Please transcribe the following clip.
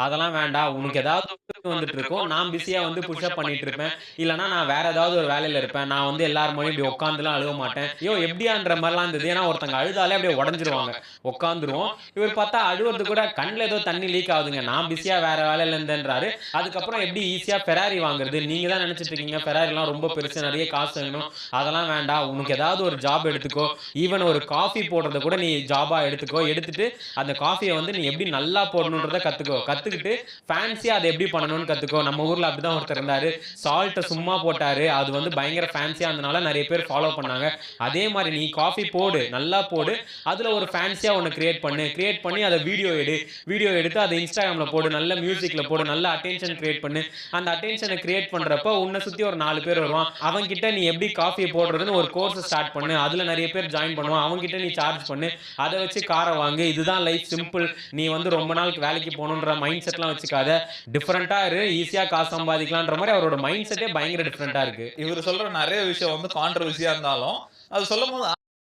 அதெல்லாம் வேண்டாம். உனக்கு ஏதாவது ஒர்க் வந்துட்டு இருக்கும். நான் பிஸியா வந்து புஷ் அப் பண்ணிட்டு இருப்பேன். இல்லன்னா நான் வேற ஏதாவது ஒரு வேலையில இருப்பேன். நான் வந்து எல்லார் முன்னாடியும் இப்படி உட்கார்ந்துலாம் அழுவ மாட்டேன். எப்படியான்ற மாரிலாம் இருந்தது. ஏன்னா ஒருத்தங்க அழுதாலே அப்படியே உடைஞ்சிருவாங்க. உட்கார்ந்துருவோம். இவர் பார்த்தா அழுவுறது கூட கண்ல ஏதோ தண்ணி லீக் ஆகுதுங்க. நான் பிஸியா வேற வேலையில இருந்தேன்றாரு. அதுக்கப்புறம் எப்படி ஈஸியா ஃபெராரி வாங்குறது? நீங்க தான் நினைச்சிட்டு இருக்கீங்க ஃபெராரிலாம் ரொம்ப பெருசு நெறைய காசு வேணும். அதெல்லாம் வேண்டாம். உனக்கு ஏதாவது ஒரு ஜாப் எடுத்துக்கோ. ஈவன் ஒரு காஃபி போடுறத கூட நீ ஜாபா எடுத்துக்கோ. எடுத்துட்டு அந்த காஃபிய வந்து நீ எப்படி நல்லா போடணுன்றத கத்துக்கோ. கத்துக்கிட்டு ஃபேன்சியா அத எப்படி பண்ணணும்னு கத்துக்கோ. நம்ம ஊர்ல அப்படிதான் ஒருத்தர் இருந்தாரு. சால்ட்ட சும்மா போட்டாரு. அது வந்து பயங்கர ஃபேன்சியா இருந்தனால நெறைய பேர் ஃபாலோ பண்ணாங்க. அதே மாரி நீ காஃபி போடு. நல்லா போடு. அதுல ஒரு ஃபேன்சியா ஒண்ணு கிரியேட் பண்ணு. கிரியேட் பண்ணி அத வீடியோ எடு. வீடியோ எடுத்து அத Instagramல போடு. நல்ல மியூசிக்ல போடு. நல்ல அட்டென்ஷன் கிரியேட் பண்ணு. அந்த அட்டென்ஷன கிரியேட் பண்றப்போ உன்ன சுத்தி ஒரு 4 பேர் வருவான். அவன்கிட்ட நீ எப்படி காஃபிய போடுறதுன்னு ஒரு கோர்ஸ் ஸ்டார்ட் பண்ணு. அதுல நெறைய பேர் ஜாயின் பண்ணுவான். அவன்கிட்ட நீ சார்ஜ் பண்ணு. அத வச்சு கார வாங்கு. இதுதான் லைஃப் சிம்பிள். நீ வந்து ரொம்ப நாள் வேலைக்கு போகணுன்ற மைண்ட் செட்லாம் வச்சுக்காத. டிஃபரெண்ட்டா இரு. ஈஸியா காசு சம்பாதிக்கலான்ற மாரி அவரோட மைண்ட் செட்டே பயங்கர டிஃபரெண்ட்டா இருக்கு. இவரு சொல்ற நெறைய விஷயம் வந்து கான்ட்ரோவர்சியா இருந்தாலும், அது சொல்லும்போது